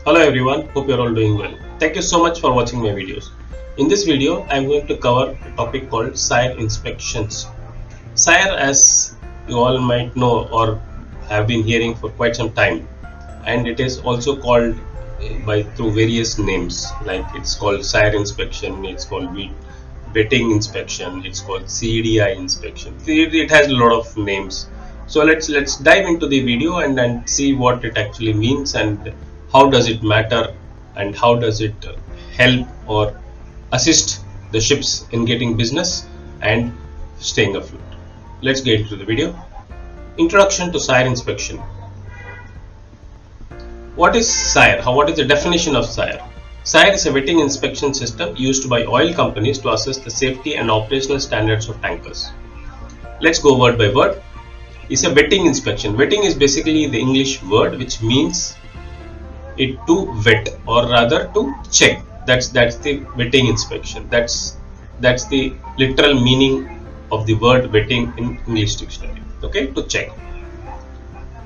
Hello everyone, hope you're all doing well. Thank you so much for watching my videos. In this video, I'm going to cover a topic called Sire inspections. Sire, as you all might know or have been hearing for quite some time, and it is also called through various names, like it's called Sire inspection, it's called vetting inspection, it's called CDI inspection. It has a lot of names. So let's dive into the video and see what it actually means and how does it matter and how does it help or assist the ships in getting business and staying afloat. Let's get into the video. Introduction to Sire inspection. What is Sire? What is the definition of Sire? Sire is a vetting inspection system used by oil companies to assess the safety and operational standards of tankers. Let's go word by word. It's a vetting inspection. Vetting is basically the English word which means it to vet or rather to check. That's the vetting inspection. That's the literal meaning of the word vetting in English dictionary. Okay, to check.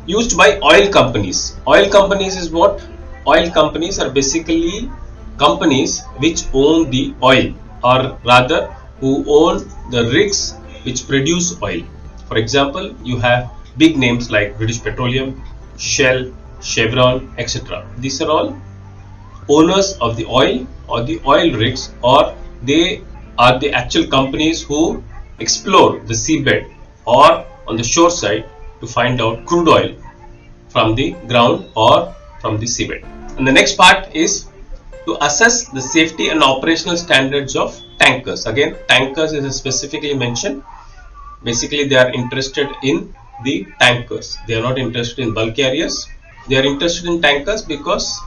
Used by oil companies. Oil companies is what? Oil companies are basically companies which own the oil, or rather who own the rigs which produce oil. For example, you have big names like British Petroleum, Shell, Chevron, etc. These are all owners of the oil or the oil rigs, or they are the actual companies who explore the seabed or on the shore side to find out crude oil from the ground or from the seabed. And the next part is to assess the safety and operational standards of tankers. Again, tankers is specifically mentioned. Basically, they are interested in the tankers. They are not interested in bulk carriers. They are interested in tankers because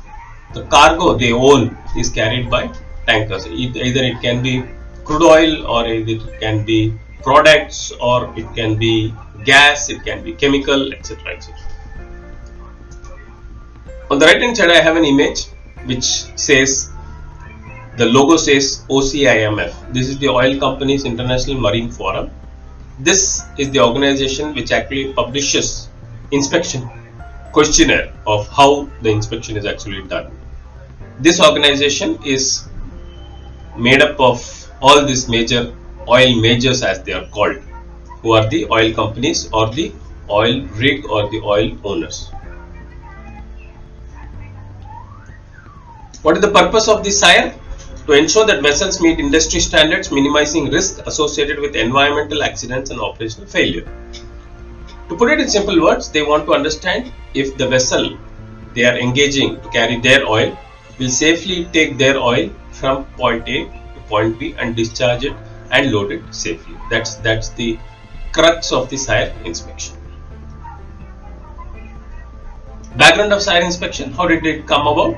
the cargo they own is carried by tankers. Either it can be crude oil, or it can be products, or it can be gas, it can be chemical, etc. etc. On the right hand side, I have an image which says, the logo says OCIMF. This is the Oil Companies International Marine Forum. This is the organization which actually publishes inspection questionnaire of how the inspection is actually done. This organization is made up of all these major oil majors, as they are called, who are the oil companies or the oil rig or the oil owners. What is the purpose of the Sire? To ensure that vessels meet industry standards, minimizing risk associated with environmental accidents and operational failure. To put it in simple words, they want to understand if the vessel they are engaging to carry their oil will safely take their oil from point A to point B and discharge it and load it safely. That's the crux of the Sire inspection. Background of Sire inspection. How did it come about?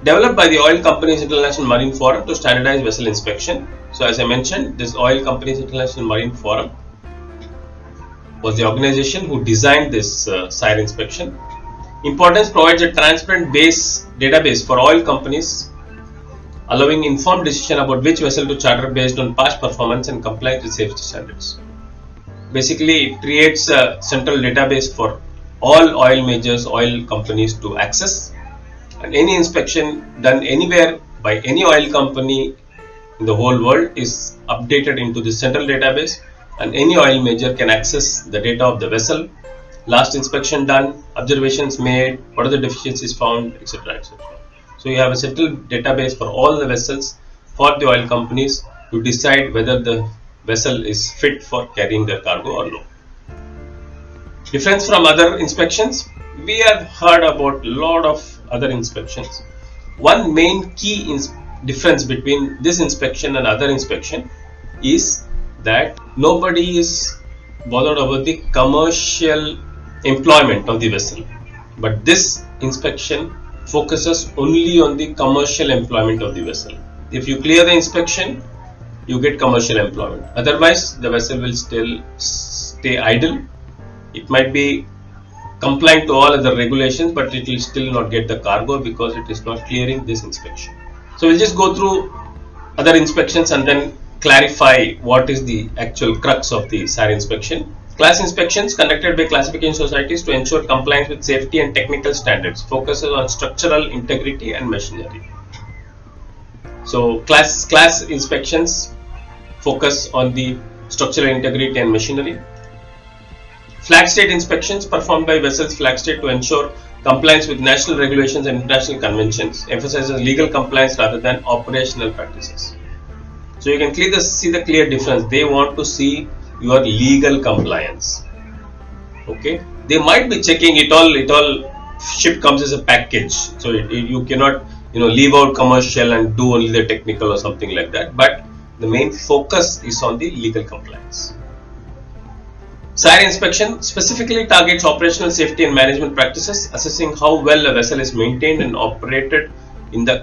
Developed by the Oil Companies International Marine Forum to standardize vessel inspection. So as I mentioned, this Oil Companies International Marine Forum was the organization who designed this Sire inspection. Importance: provides a transparent database for oil companies, allowing informed decision about which vessel to charter based on past performance and compliance with safety standards. Basically, it creates a central database for all oil majors, oil companies to access. And any inspection done anywhere by any oil company in the whole world is updated into the central database, and any oil major can access the data of the vessel, last inspection done, observations made, what are the deficiencies found, etc. etc. So you have a central database for all the vessels for the oil companies to decide whether the vessel is fit for carrying their cargo or no. Difference from other inspections. We have heard about a lot of other inspections. One main key difference between this inspection and other inspection is that nobody is bothered about the commercial employment of the vessel, but this inspection focuses only on the commercial employment of the vessel. If you clear the inspection, you get commercial employment. Otherwise, the vessel will still stay idle. It might be compliant to all other regulations, but it will still not get the cargo because it is not clearing this inspection. So we'll just go through other inspections and then clarify what is the actual crux of the Sire inspection. Class inspections conducted by classification societies to ensure compliance with safety and technical standards, focuses on structural integrity and machinery. So class inspections focus on the structural integrity and machinery. Flag state inspections performed by vessels flag state to ensure compliance with national regulations and international conventions, emphasizes legal compliance rather than operational practices. So you can see the clear difference. They want to see your legal compliance. Okay, they might be checking it all. Ship comes as a package, so you cannot leave out commercial and do only the technical or something like that. But the main focus is on the legal compliance. Sire inspection specifically targets operational safety and management practices, assessing how well a vessel is maintained and operated in the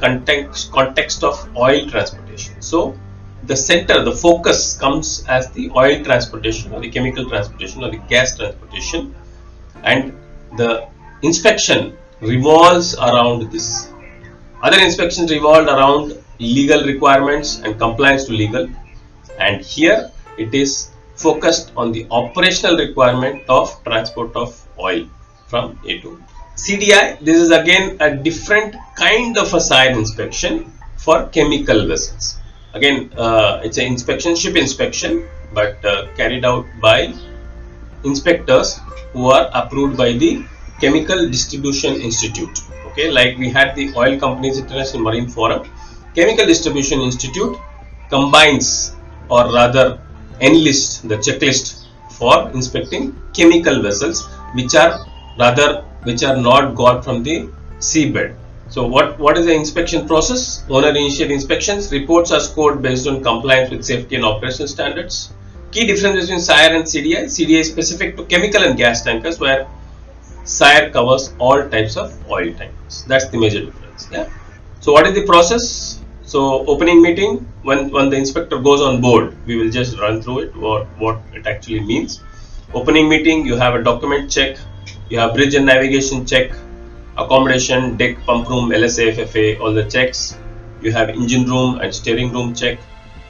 context of oil transportation. So the center, the focus comes as the oil transportation or the chemical transportation or the gas transportation, and the inspection revolves around this. Other inspections revolved around legal requirements and compliance to legal, and here it is focused on the operational requirement of transport of oil from A to CDI. This is again a different kind of a sire inspection for chemical vessels. Again, it's an inspection, ship inspection, but carried out by inspectors who are approved by the Chemical Distribution Institute. Okay, like we had the Oil Companies International Marine Forum, Chemical Distribution Institute combines, or rather enlists, the checklist for inspecting chemical vessels which are not got from the seabed. So what is the inspection process? Owner initiate inspections. Reports are scored based on compliance with safety and operational standards. Key difference between Sire and CDI. CDI is specific to chemical and gas tankers, where Sire covers all types of oil tankers. That's the major difference. Yeah. So what is the process? So opening meeting, when the inspector goes on board, we will just run through it, what it actually means. Opening meeting, you have a document check, you have bridge and navigation check, accommodation, deck, pump room, LSA, FFA, all the checks. You have engine room and steering room check,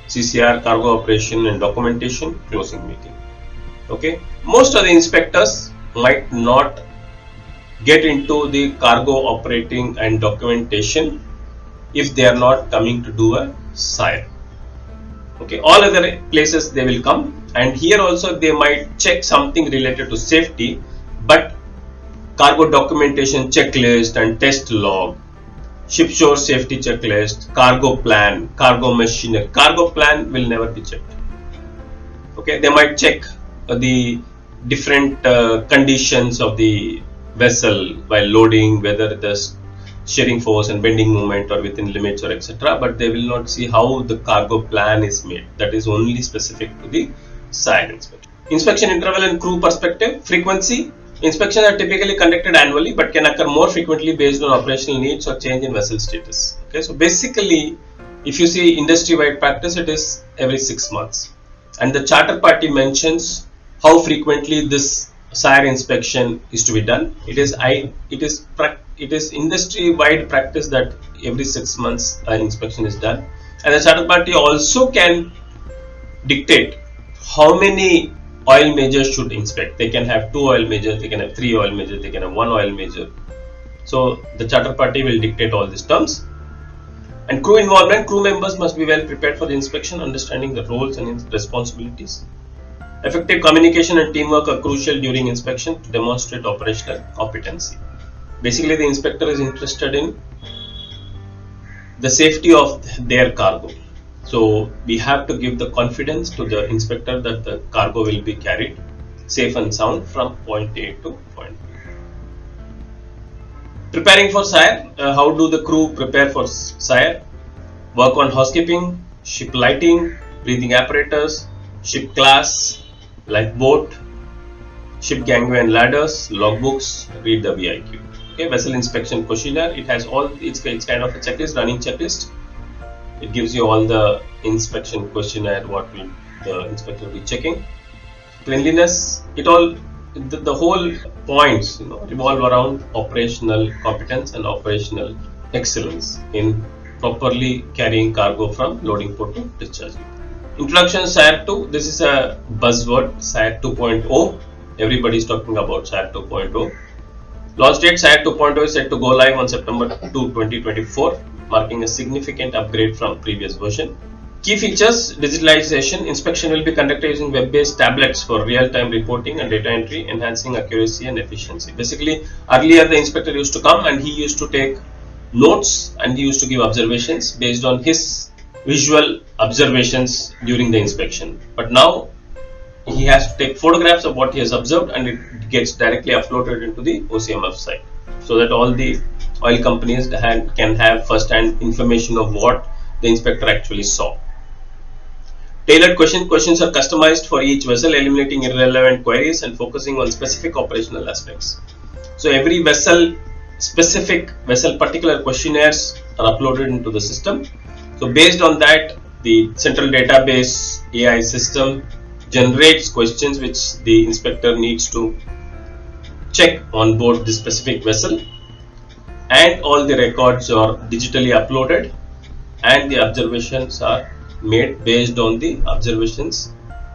CCR, cargo operation and documentation, closing meeting. Okay, most of the inspectors might not get into the cargo operating and documentation if they are not coming to do a sire. Okay, all other places they will come, and here also they might check something related to safety, but cargo documentation checklist and test log, ship shore safety checklist, cargo plan, cargo machinery. Cargo plan will never be checked. Okay, they might check the different conditions of the vessel while loading, whether the shearing force and bending moment or within limits or etc. But they will not see how the cargo plan is made. That is only specific to the sire inspection. Inspection interval and crew perspective. Frequency. Inspections are typically conducted annually but can occur more frequently based on operational needs or change in vessel status. Okay, so basically, if you see industry-wide practice, it is every 6 months. And the charter party mentions how frequently this sire inspection is to be done. It is industry-wide practice that every 6 months inspection is done. And the charter party also can dictate how many oil majors should inspect. They can have 2 oil majors, they can have 3 oil majors, they can have 1 oil major. So the charter party will dictate all these terms. And crew involvement. Crew members must be well prepared for the inspection, understanding the roles and responsibilities. Effective communication and teamwork are crucial during inspection to demonstrate operational competency. Basically, the inspector is interested in the safety of their cargo. So we have to give the confidence to the inspector that the cargo will be carried safe and sound from point A to point B. Preparing for sire. How do the crew prepare for sire? Work on housekeeping, ship lighting, breathing apparatus, ship class, lifeboat, ship gangway and ladders, logbooks, read the VIQ. Okay, vessel inspection questionnaire. It has all, it's kind of a checklist, running checklist. It gives you all the inspection questionnaire, what will the inspector be checking. Cleanliness, the whole points revolve around operational competence and operational excellence in properly carrying cargo from loading port to discharging. Introduction Sire 2. This is a buzzword, Sire 2.0. Everybody is talking about Sire 2.0. Launch date Sire 2.0 is set to go live on September 2, 2024, marking a significant upgrade from previous version. Key features: digitalization. Inspection will be conducted using web-based tablets for real-time reporting and data entry, enhancing accuracy and efficiency. Basically, earlier the inspector used to come and he used to take notes and he used to give observations based on his visual observations during the inspection. But now he has to take photographs of what he has observed and it gets directly uploaded into the OCMF site, so that all the oil companies can have first-hand information of what the inspector actually saw. Tailored questions are customized for each vessel, eliminating irrelevant queries and focusing on specific operational aspects. So every vessel, specific vessel particular questionnaires are uploaded into the system. So based on that, the central database AI system generates questions which the inspector needs to check on board the specific vessel, and all the records are digitally uploaded and the observations are made based on the observations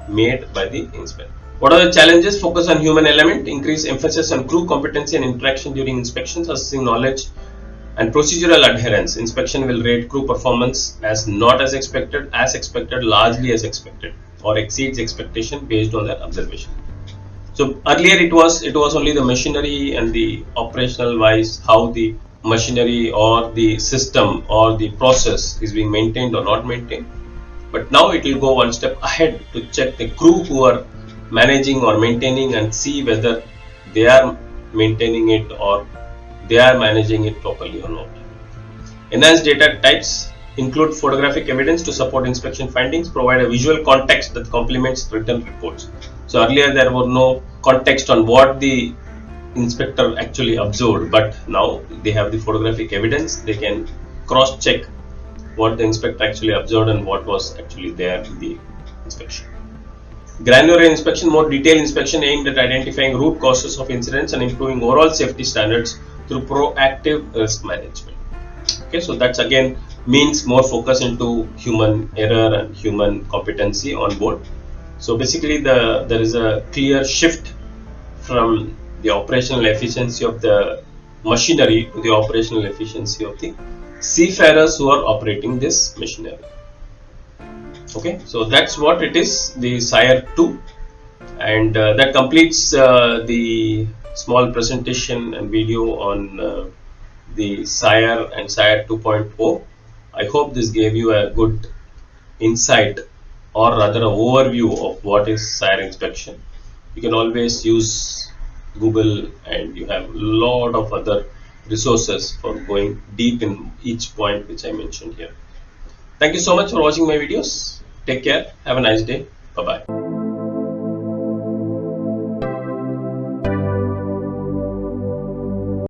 made by the inspector. What are the challenges? Focus on human element, increase emphasis on crew competency and interaction during inspections, assessing knowledge and procedural adherence. Inspection will rate crew performance as not as expected, largely as expected, or exceeds expectation based on their observation. So earlier it was only the machinery and the operational wise, how the machinery or the system or the process is being maintained or not maintained. But now it will go one step ahead to check the crew who are managing or maintaining and see whether they are maintaining it or they are managing it properly or not. Enhanced data types include photographic evidence to support inspection findings, provide a visual context that complements written reports. So earlier there was no context on what the inspector actually observed, but now they have the photographic evidence. They can cross check what the inspector actually observed and what was actually there in the inspection. Granular inspection, more detailed inspection aimed at identifying root causes of incidents and improving overall safety standards through proactive risk management. Okay, so that's again means more focus into human error and human competency on board. So basically there is a clear shift from the operational efficiency of the machinery to the operational efficiency of the seafarers who are operating this machinery. Okay, so that's what it is, the Sire 2, and that completes the small presentation and video on the Sire and Sire 2.0. I hope this gave you a good insight, or rather an overview of what is Sire inspection. You can always use Google and you have a lot of other resources for going deep in each point which I mentioned here. Thank you so much for watching my videos. Take care. Have a nice day. Bye bye.